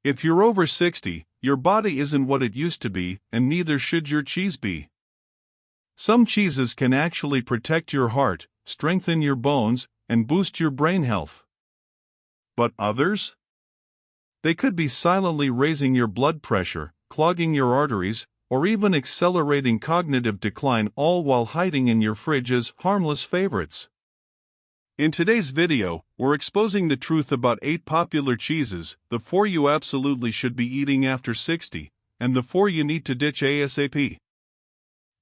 If you're over 60, your body isn't what it used to be, and neither should your cheese be. Some cheeses can actually protect your heart, strengthen your bones, and boost your brain health. But others? They could be silently raising your blood pressure, clogging your arteries, or even accelerating cognitive decline, all while hiding in your fridge as harmless favorites. In today's video, we're exposing the truth about 8 popular cheeses, the 4 you absolutely should be eating after 60, and the 4 you need to ditch ASAP.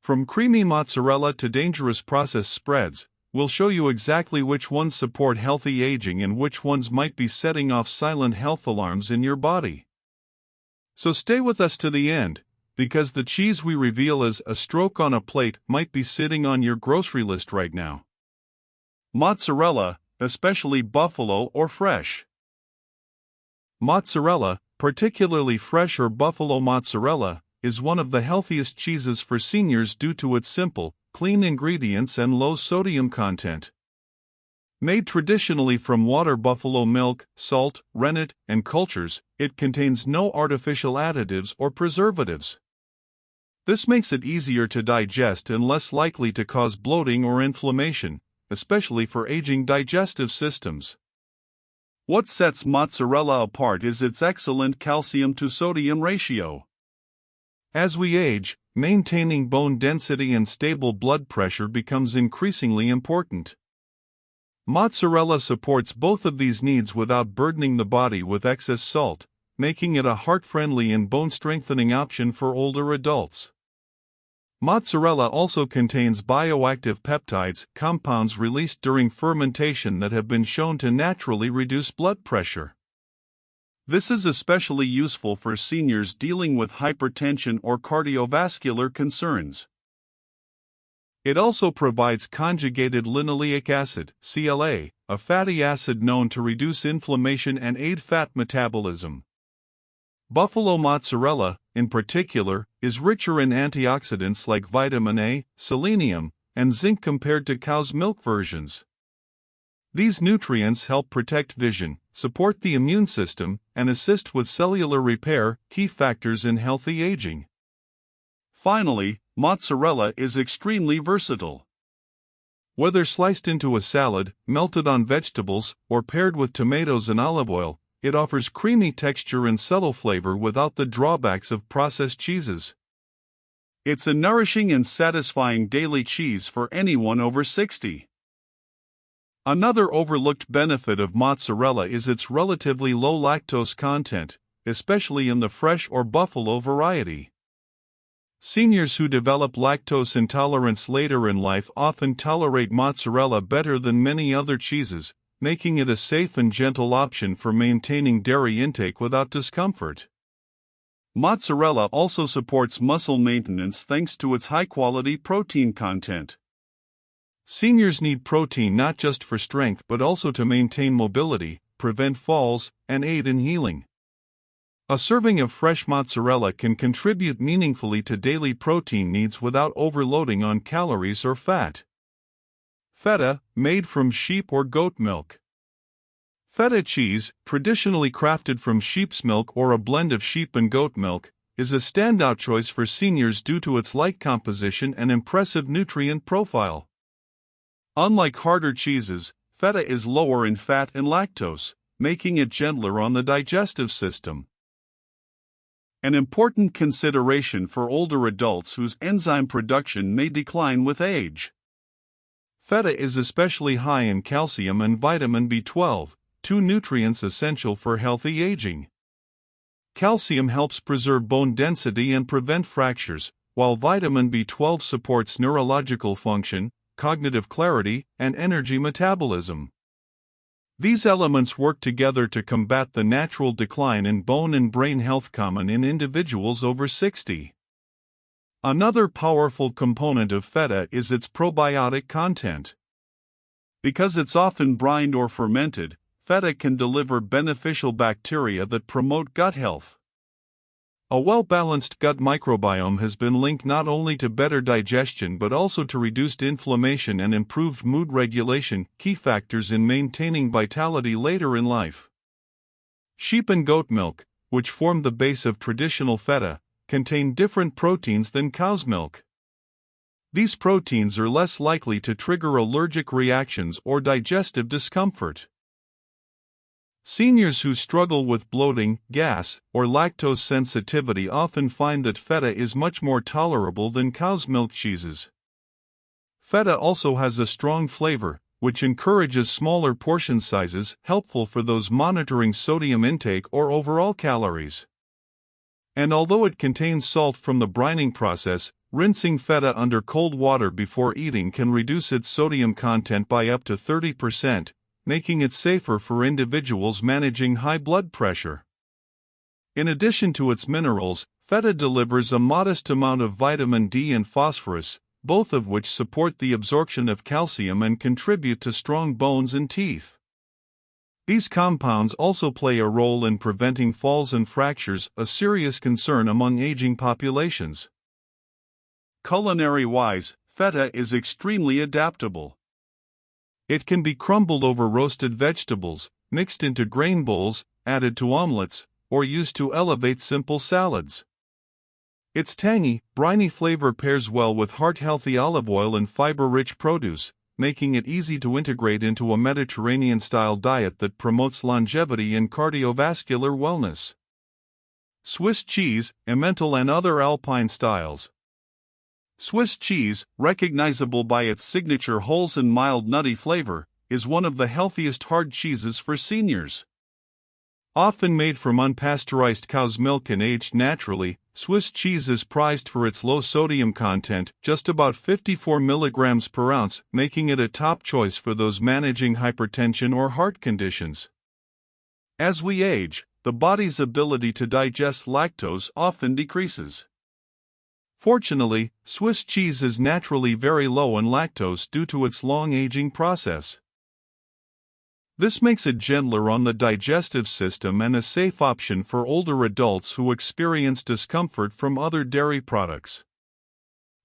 From creamy mozzarella to dangerous processed spreads, we'll show you exactly which ones support healthy aging and which ones might be setting off silent health alarms in your body. So stay with us to the end, because the cheese we reveal as a stroke on a plate might be sitting on your grocery list right now. Mozzarella, especially buffalo or fresh. Mozzarella, particularly fresh or buffalo mozzarella, is one of the healthiest cheeses for seniors due to its simple, clean ingredients and low sodium content. Made traditionally from water buffalo milk, salt, rennet, and cultures, it contains no artificial additives or preservatives. This makes it easier to digest and less likely to cause bloating or inflammation, especially for aging digestive systems. What sets mozzarella apart is its excellent calcium to sodium ratio. As we age, maintaining bone density and stable blood pressure becomes increasingly important. Mozzarella supports both of these needs without burdening the body with excess salt, making it a heart-friendly and bone-strengthening option for older adults. Mozzarella also contains bioactive peptides, compounds released during fermentation that have been shown to naturally reduce blood pressure. This is especially useful for seniors dealing with hypertension or cardiovascular concerns. It also provides conjugated linoleic acid, CLA, a fatty acid known to reduce inflammation and aid fat metabolism. Buffalo mozzarella, in particular, is richer in antioxidants like vitamin A, selenium, and zinc compared to cow's milk versions. These nutrients help protect vision, support the immune system, and assist with cellular repair, key factors in healthy aging. Finally, mozzarella is extremely versatile. Whether sliced into a salad, melted on vegetables, or paired with tomatoes and olive oil, it offers creamy texture and subtle flavor without the drawbacks of processed cheeses. It's a nourishing and satisfying daily cheese for anyone over 60. Another overlooked benefit of mozzarella is its relatively low lactose content, especially in the fresh or buffalo variety. Seniors who develop lactose intolerance later in life often tolerate mozzarella better than many other cheeses, making it a safe and gentle option for maintaining dairy intake without discomfort. Mozzarella also supports muscle maintenance thanks to its high-quality protein content. Seniors need protein not just for strength but also to maintain mobility, prevent falls, and aid in healing. A serving of fresh mozzarella can contribute meaningfully to daily protein needs without overloading on calories or fat. Feta, made from sheep or goat milk. Feta cheese, traditionally crafted from sheep's milk or a blend of sheep and goat milk, is a standout choice for seniors due to its light composition and impressive nutrient profile. Unlike harder cheeses, feta is lower in fat and lactose, making it gentler on the digestive system. An important consideration for older adults whose enzyme production may decline with age. Feta is especially high in calcium and vitamin B12, 2 nutrients essential for healthy aging. Calcium helps preserve bone density and prevent fractures, while vitamin B12 supports neurological function, cognitive clarity, and energy metabolism. These elements work together to combat the natural decline in bone and brain health common in individuals over 60. Another powerful component of feta is its probiotic content. Because it's often brined or fermented, feta can deliver beneficial bacteria that promote gut health. A well-balanced gut microbiome has been linked not only to better digestion but also to reduced inflammation and improved mood regulation, key factors in maintaining vitality later in life. Sheep and goat milk, which form the base of traditional feta, contain different proteins than cow's milk. These proteins are less likely to trigger allergic reactions or digestive discomfort. Seniors who struggle with bloating, gas, or lactose sensitivity often find that feta is much more tolerable than cow's milk cheeses. Feta also has a strong flavor, which encourages smaller portion sizes, helpful for those monitoring sodium intake or overall calories. And although it contains salt from the brining process, rinsing feta under cold water before eating can reduce its sodium content by up to 30%, making it safer for individuals managing high blood pressure. In addition to its minerals, feta delivers a modest amount of vitamin D and phosphorus, both of which support the absorption of calcium and contribute to strong bones and teeth. These compounds also play a role in preventing falls and fractures, a serious concern among aging populations. Culinary-wise, feta is extremely adaptable. It can be crumbled over roasted vegetables, mixed into grain bowls, added to omelets, or used to elevate simple salads. Its tangy, briny flavor pairs well with heart-healthy olive oil and fiber-rich produce, making it easy to integrate into a Mediterranean-style diet that promotes longevity and cardiovascular wellness. Swiss cheese, Emmental and other Alpine styles. Swiss cheese, recognizable by its signature holes and mild nutty flavor, is one of the healthiest hard cheeses for seniors. Often made from unpasteurized cow's milk and aged naturally, Swiss cheese is prized for its low sodium content, just about 54 milligrams per ounce, making it a top choice for those managing hypertension or heart conditions. As we age, the body's ability to digest lactose often decreases. Fortunately, Swiss cheese is naturally very low in lactose due to its long aging process. This makes it gentler on the digestive system and a safe option for older adults who experience discomfort from other dairy products.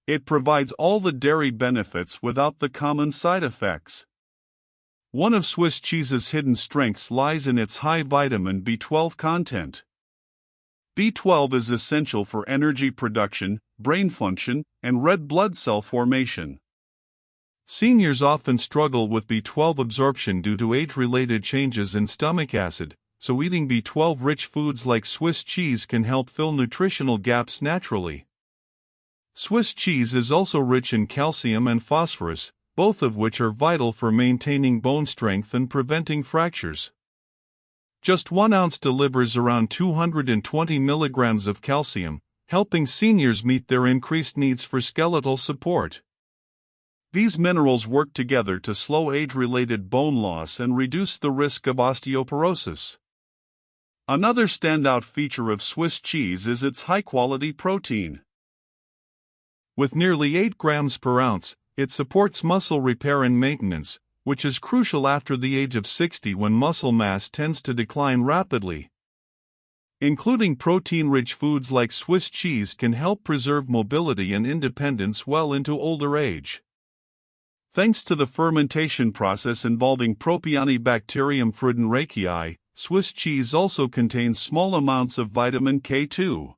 It provides all the dairy benefits without the common side effects. One of Swiss cheese's hidden strengths lies in its high vitamin B12 content. B12 is essential for energy production, brain function, and red blood cell formation. Seniors often struggle with B12 absorption due to age-related changes in stomach acid, so eating B12-rich foods like Swiss cheese can help fill nutritional gaps naturally. Swiss cheese is also rich in calcium and phosphorus, both of which are vital for maintaining bone strength and preventing fractures. Just 1 ounce delivers around 220 milligrams of calcium, helping seniors meet their increased needs for skeletal support. These minerals work together to slow age-related bone loss and reduce the risk of osteoporosis. Another standout feature of Swiss cheese is its high-quality protein. With nearly 8 grams per ounce, it supports muscle repair and maintenance, which is crucial after the age of 60 when muscle mass tends to decline rapidly. Including protein-rich foods like Swiss cheese can help preserve mobility and independence well into older age. Thanks to the fermentation process involving Propionibacterium friedenreichii, Swiss cheese also contains small amounts of vitamin K2.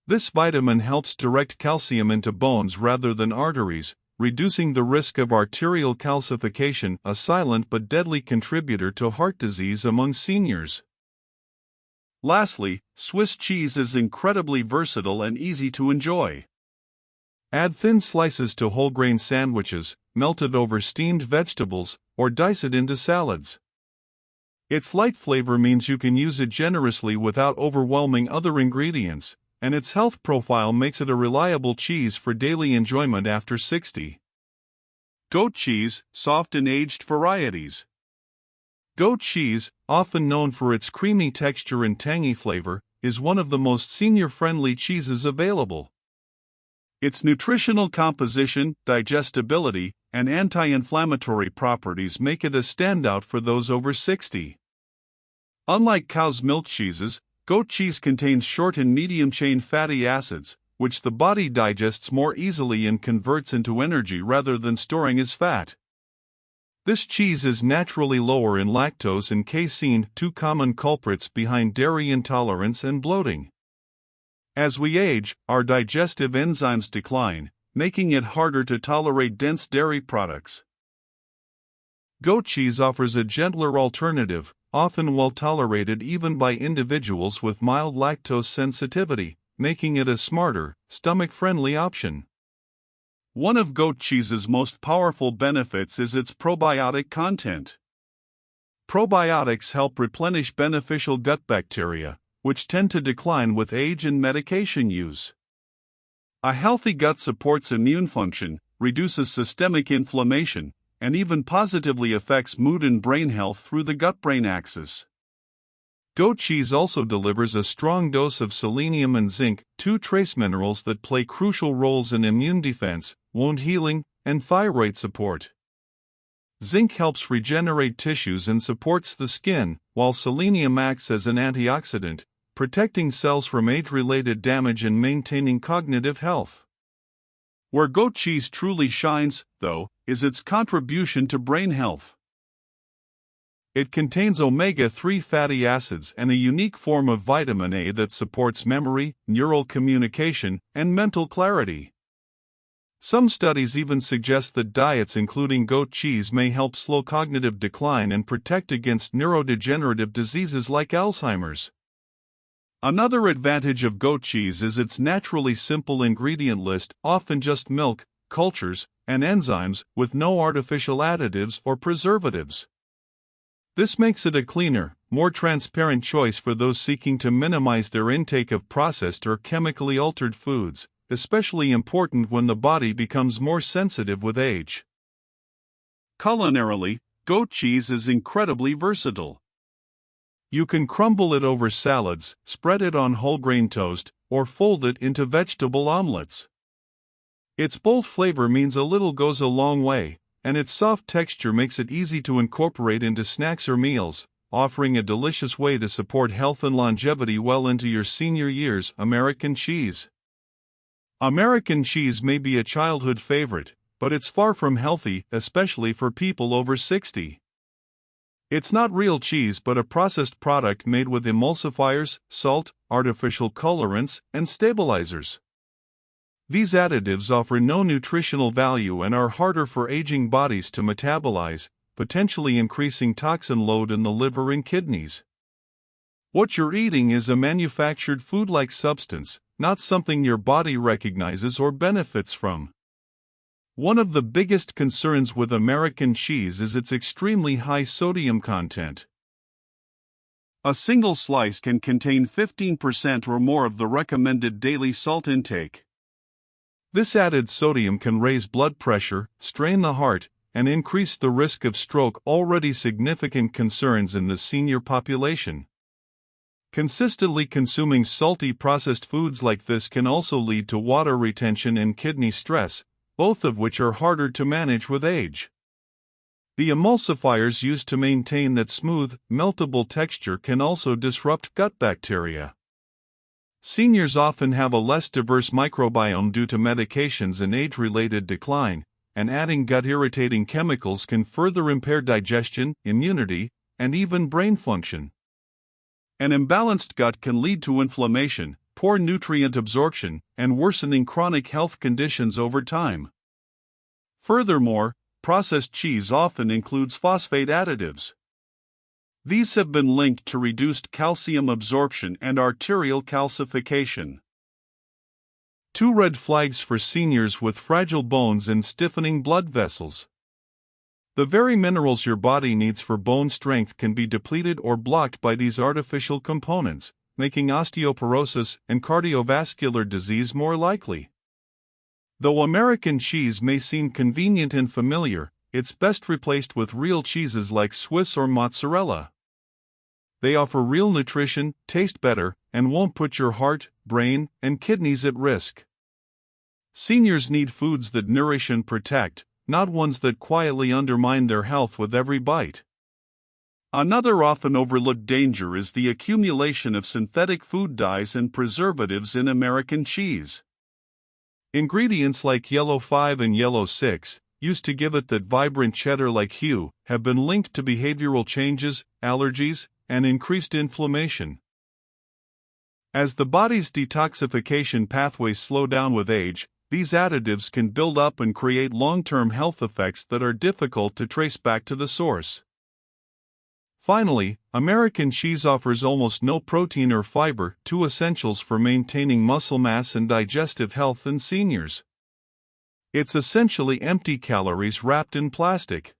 This vitamin helps direct calcium into bones rather than arteries, reducing the risk of arterial calcification, a silent but deadly contributor to heart disease among seniors. Lastly, Swiss cheese is incredibly versatile and easy to enjoy. Add thin slices to whole grain sandwiches, melt it over steamed vegetables, or dice it into salads. Its light flavor means you can use it generously without overwhelming other ingredients, and its health profile makes it a reliable cheese for daily enjoyment after 60. Goat cheese, soft and aged varieties. Goat cheese, often known for its creamy texture and tangy flavor, is one of the most senior-friendly cheeses available. Its nutritional composition, digestibility, and anti-inflammatory properties make it a standout for those over 60. Unlike cow's milk cheeses, goat cheese contains short and medium-chain fatty acids, which the body digests more easily and converts into energy rather than storing as fat. This cheese is naturally lower in lactose and casein, two common culprits behind dairy intolerance and bloating. As we age, our digestive enzymes decline, making it harder to tolerate dense dairy products. Goat cheese offers a gentler alternative, often well tolerated even by individuals with mild lactose sensitivity, making it a smarter, stomach-friendly option. One of goat cheese's most powerful benefits is its probiotic content. Probiotics help replenish beneficial gut bacteria, which tend to decline with age and medication use. A healthy gut supports immune function, reduces systemic inflammation, and even positively affects mood and brain health through the gut-brain axis. Goat cheese also delivers a strong dose of selenium and zinc, two trace minerals that play crucial roles in immune defense, wound healing, and thyroid support. Zinc helps regenerate tissues and supports the skin, while selenium acts as an antioxidant, protecting cells from age-related damage and maintaining cognitive health. Where goat cheese truly shines, though, is its contribution to brain health. It contains omega-3 fatty acids and a unique form of vitamin A that supports memory, neural communication, and mental clarity. Some studies even suggest that diets including goat cheese may help slow cognitive decline and protect against neurodegenerative diseases like Alzheimer's. Another advantage of goat cheese is its naturally simple ingredient list, often just milk, cultures, and enzymes, with no artificial additives or preservatives. This makes it a cleaner, more transparent choice for those seeking to minimize their intake of processed or chemically altered foods, especially important when the body becomes more sensitive with age. Culinarily, goat cheese is incredibly versatile. You can crumble it over salads, spread it on whole grain toast, or fold it into vegetable omelets. Its bold flavor means a little goes a long way, and its soft texture makes it easy to incorporate into snacks or meals, offering a delicious way to support health and longevity well into your senior years. American cheese. American cheese may be a childhood favorite, but it's far from healthy, especially for people over 60. It's not real cheese but a processed product made with emulsifiers, salt, artificial colorants, and stabilizers. These additives offer no nutritional value and are harder for aging bodies to metabolize, potentially increasing toxin load in the liver and kidneys. What you're eating is a manufactured food-like substance, not something your body recognizes or benefits from. One of the biggest concerns with American cheese is its extremely high sodium content. A single slice can contain 15% or more of the recommended daily salt intake. This added sodium can raise blood pressure, strain the heart, and increase the risk of stroke, already significant concerns in the senior population. Consistently consuming salty processed foods like this can also lead to water retention and kidney stress, both of which are harder to manage with age. The emulsifiers used to maintain that smooth, meltable texture can also disrupt gut bacteria. Seniors often have a less diverse microbiome due to medications and age-related decline, and adding gut-irritating chemicals can further impair digestion, immunity, and even brain function. An imbalanced gut can lead to inflammation, poor nutrient absorption, and worsening chronic health conditions over time. Furthermore, processed cheese often includes phosphate additives. These have been linked to reduced calcium absorption and arterial calcification. 2 red flags for seniors with fragile bones and stiffening blood vessels. The very minerals your body needs for bone strength can be depleted or blocked by these artificial components, making osteoporosis and cardiovascular disease more likely. Though American cheese may seem convenient and familiar, it's best replaced with real cheeses like Swiss or mozzarella. They offer real nutrition, taste better, and won't put your heart, brain, and kidneys at risk. Seniors need foods that nourish and protect, not ones that quietly undermine their health with every bite. Another often overlooked danger is the accumulation of synthetic food dyes and preservatives in American cheese. Ingredients like yellow 5 and yellow 6, used to give it that vibrant cheddar-like hue, have been linked to behavioral changes, allergies, and increased inflammation. As the body's detoxification pathways slow down with age, these additives can build up and create long-term health effects that are difficult to trace back to the source. Finally, American cheese offers almost no protein or fiber, two essentials for maintaining muscle mass and digestive health in seniors. It's essentially empty calories wrapped in plastic.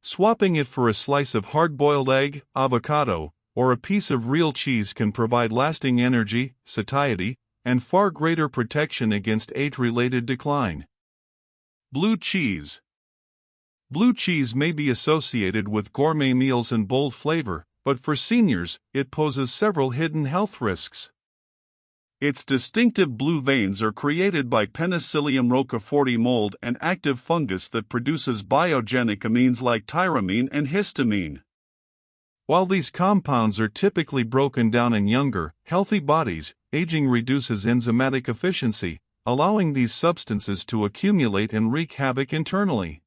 Swapping it for a slice of hard-boiled egg, avocado, or a piece of real cheese can provide lasting energy, satiety, and far greater protection against age-related decline. Blue cheese. Blue cheese may be associated with gourmet meals and bold flavor, but for seniors, it poses several hidden health risks. Its distinctive blue veins are created by Penicillium roqueforti mold, an active fungus that produces biogenic amines like tyramine and histamine. While these compounds are typically broken down in younger, healthy bodies, aging reduces enzymatic efficiency, allowing these substances to accumulate and wreak havoc internally.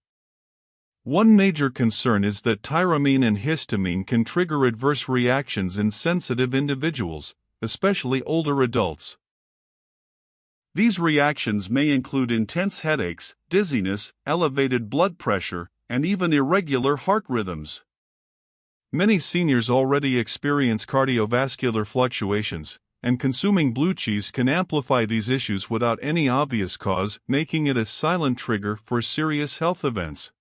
One major concern is that tyramine and histamine can trigger adverse reactions in sensitive individuals, especially older adults. These reactions may include intense headaches, dizziness, elevated blood pressure, and even irregular heart rhythms. Many seniors already experience cardiovascular fluctuations, and consuming blue cheese can amplify these issues without any obvious cause, making it a silent trigger for serious health events.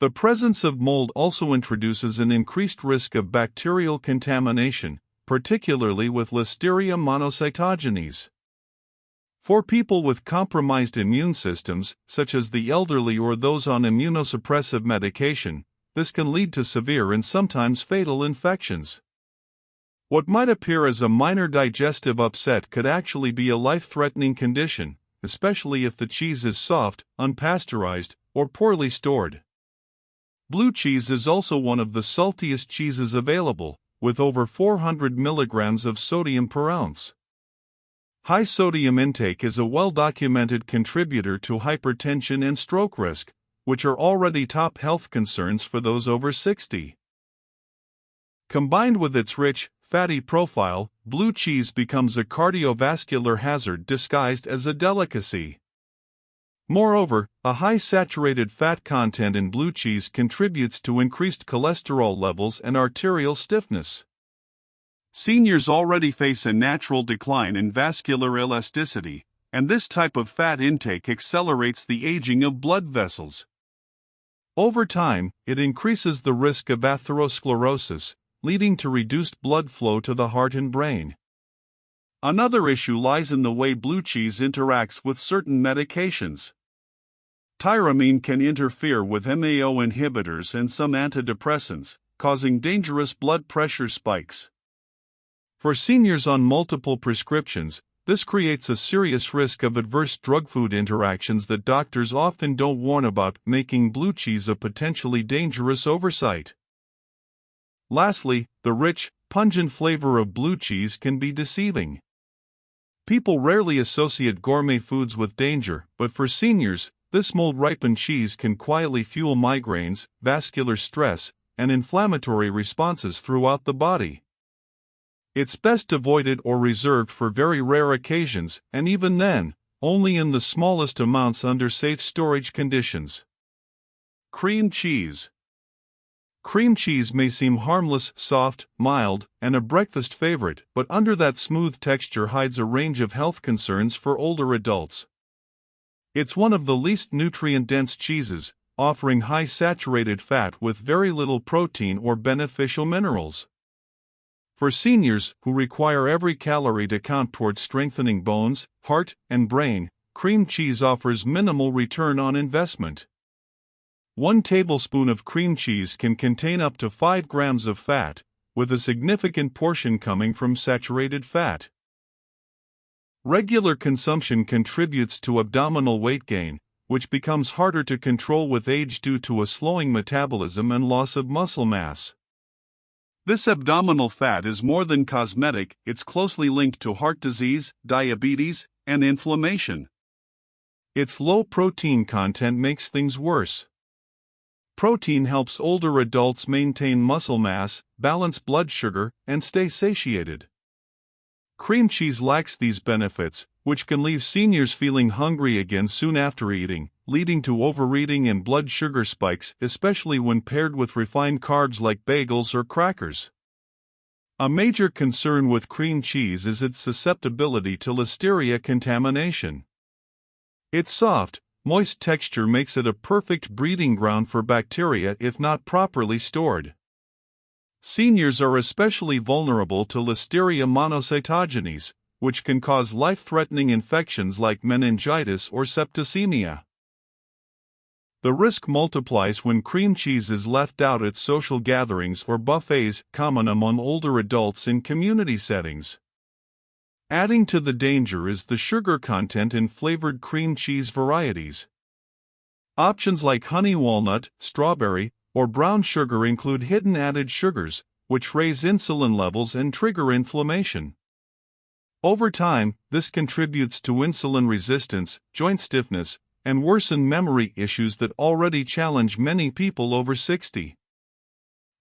The presence of mold also introduces an increased risk of bacterial contamination, particularly with Listeria monocytogenes. For people with compromised immune systems, such as the elderly or those on immunosuppressive medication, this can lead to severe and sometimes fatal infections. What might appear as a minor digestive upset could actually be a life-threatening condition, especially if the cheese is soft, unpasteurized, or poorly stored. Blue cheese is also one of the saltiest cheeses available, with over 400 milligrams of sodium per ounce. High sodium intake is a well-documented contributor to hypertension and stroke risk, which are already top health concerns for those over 60. Combined with its rich, fatty profile, blue cheese becomes a cardiovascular hazard disguised as a delicacy. Moreover, a high saturated fat content in blue cheese contributes to increased cholesterol levels and arterial stiffness. Seniors already face a natural decline in vascular elasticity, and this type of fat intake accelerates the aging of blood vessels. Over time, it increases the risk of atherosclerosis, leading to reduced blood flow to the heart and brain. Another issue lies in the way blue cheese interacts with certain medications. Tyramine can interfere with MAO inhibitors and some antidepressants, causing dangerous blood pressure spikes. For seniors on multiple prescriptions, this creates a serious risk of adverse drug-food interactions that doctors often don't warn about, making blue cheese a potentially dangerous oversight. Lastly, the rich, pungent flavor of blue cheese can be deceiving. People rarely associate gourmet foods with danger, but for seniors, this mold-ripened cheese can quietly fuel migraines, vascular stress, and inflammatory responses throughout the body. It's best avoided or reserved for very rare occasions, and even then, only in the smallest amounts under safe storage conditions. Cream cheese. Cream cheese may seem harmless, soft, mild, and a breakfast favorite, but under that smooth texture hides a range of health concerns for older adults. It's one of the least nutrient-dense cheeses, offering high saturated fat with very little protein or beneficial minerals. For seniors who require every calorie to count towards strengthening bones, heart, and brain, cream cheese offers minimal return on investment. 1 tablespoon of cream cheese can contain up to 5 grams of fat, with a significant portion coming from saturated fat. Regular consumption contributes to abdominal weight gain, which becomes harder to control with age due to a slowing metabolism and loss of muscle mass. This abdominal fat is more than cosmetic, it's closely linked to heart disease, diabetes, and inflammation. Its low protein content makes things worse. Protein helps older adults maintain muscle mass, balance blood sugar, and stay satiated. Cream cheese lacks these benefits, which can leave seniors feeling hungry again soon after eating, leading to overeating and blood sugar spikes, especially when paired with refined carbs like bagels or crackers. A major concern with cream cheese is its susceptibility to listeria contamination. Its soft, moist texture makes it a perfect breeding ground for bacteria if not properly stored. Seniors are especially vulnerable to Listeria monocytogenes, which can cause life-threatening infections like meningitis or septicemia. The risk multiplies when cream cheese is left out at social gatherings or buffets, common among older adults in community settings. Adding to the danger is the sugar content in flavored cream cheese varieties. Options like honey walnut, strawberry, or brown sugar include hidden added sugars, which raise insulin levels and trigger inflammation. Over time, this contributes to insulin resistance, joint stiffness, and worsen memory issues that already challenge many people over 60.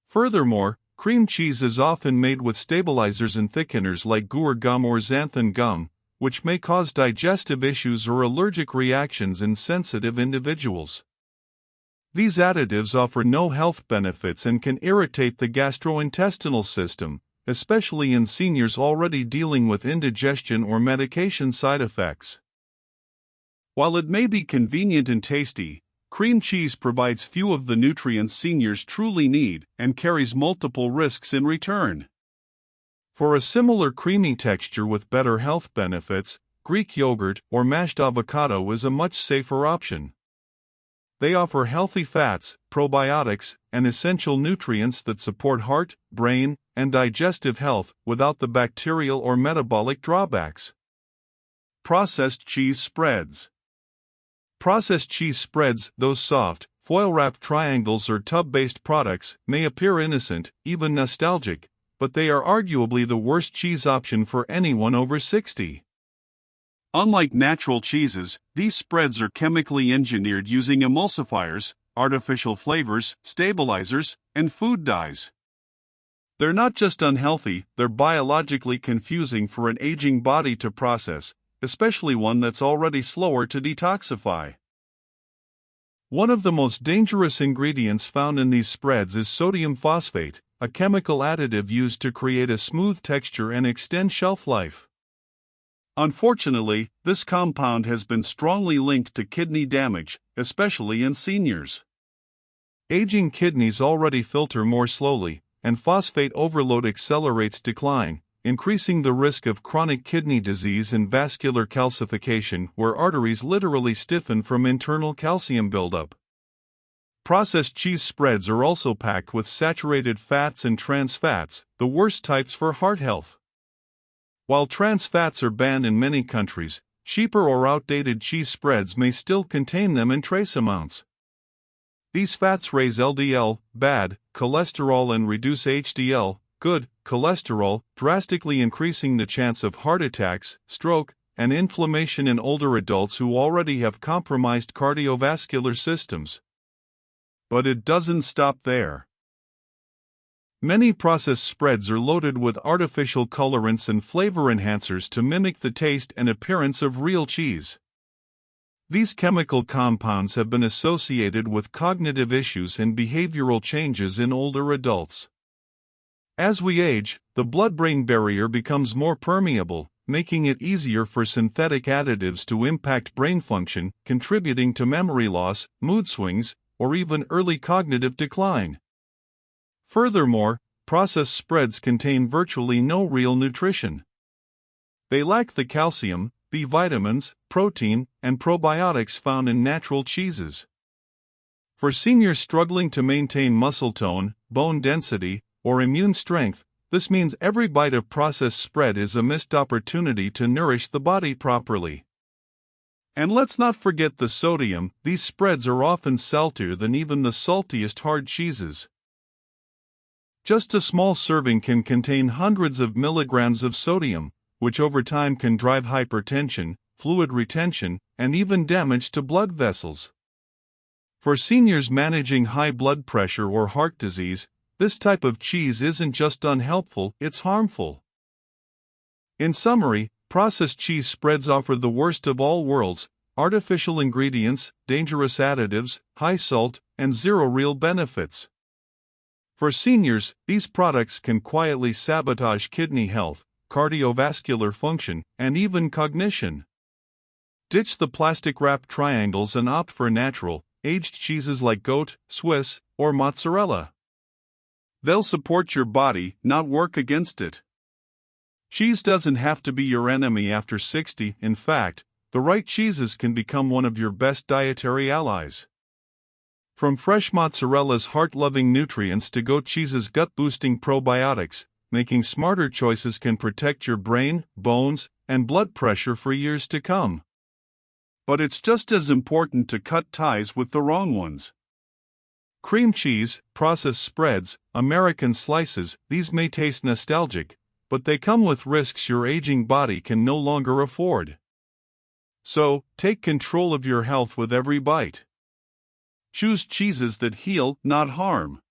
Furthermore, cream cheese is often made with stabilizers and thickeners like guar gum or xanthan gum, which may cause digestive issues or allergic reactions in sensitive individuals. These additives offer no health benefits and can irritate the gastrointestinal system, especially in seniors already dealing with indigestion or medication side effects. While it may be convenient and tasty, cream cheese provides few of the nutrients seniors truly need and carries multiple risks in return. For a similar creamy texture with better health benefits, Greek yogurt or mashed avocado is a much safer option. They offer healthy fats, probiotics, and essential nutrients that support heart, brain, and digestive health without the bacterial or metabolic drawbacks. Processed cheese spreads. Processed cheese spreads, those soft, foil-wrapped triangles or tub-based products, may appear innocent, even nostalgic, but they are arguably the worst cheese option for anyone over 60. Unlike natural cheeses, these spreads are chemically engineered using emulsifiers, artificial flavors, stabilizers, and food dyes. They're not just unhealthy, they're biologically confusing for an aging body to process, especially one that's already slower to detoxify. One of the most dangerous ingredients found in these spreads is sodium phosphate, a chemical additive used to create a smooth texture and extend shelf life. Unfortunately, this compound has been strongly linked to kidney damage, especially in seniors. Aging kidneys already filter more slowly, and phosphate overload accelerates decline, increasing the risk of chronic kidney disease and vascular calcification, where arteries literally stiffen from internal calcium buildup. Processed cheese spreads are also packed with saturated fats and trans fats, the worst types for heart health. While trans fats are banned in many countries, cheaper or outdated cheese spreads may still contain them in trace amounts. These fats raise LDL, bad, cholesterol and reduce HDL, good, cholesterol, drastically increasing the chance of heart attacks, stroke, and inflammation in older adults who already have compromised cardiovascular systems. But it doesn't stop there. Many processed spreads are loaded with artificial colorants and flavor enhancers to mimic the taste and appearance of real cheese. These chemical compounds have been associated with cognitive issues and behavioral changes in older adults. As we age, the blood-brain barrier becomes more permeable, making it easier for synthetic additives to impact brain function, contributing to memory loss, mood swings, or even early cognitive decline. Furthermore, processed spreads contain virtually no real nutrition. They lack the calcium, B vitamins, protein, and probiotics found in natural cheeses. For seniors struggling to maintain muscle tone, bone density, or immune strength, this means every bite of processed spread is a missed opportunity to nourish the body properly. And let's not forget the sodium, these spreads are often saltier than even the saltiest hard cheeses. Just a small serving can contain hundreds of milligrams of sodium, which over time can drive hypertension, fluid retention, and even damage to blood vessels. For seniors managing high blood pressure or heart disease, this type of cheese isn't just unhelpful, it's harmful. In summary, processed cheese spreads offer the worst of all worlds: artificial ingredients, dangerous additives, high salt, and zero real benefits. For seniors, these products can quietly sabotage kidney health, cardiovascular function, and even cognition. Ditch the plastic-wrapped triangles and opt for natural, aged cheeses like goat, Swiss, or mozzarella. They'll support your body, not work against it. Cheese doesn't have to be your enemy after 60. In fact, the right cheeses can become one of your best dietary allies. From fresh mozzarella's heart-loving nutrients to goat cheese's gut-boosting probiotics, making smarter choices can protect your brain, bones, and blood pressure for years to come. But it's just as important to cut ties with the wrong ones. Cream cheese, processed spreads, American slices, these may taste nostalgic, but they come with risks your aging body can no longer afford. So, take control of your health with every bite. Choose cheeses that heal, not harm.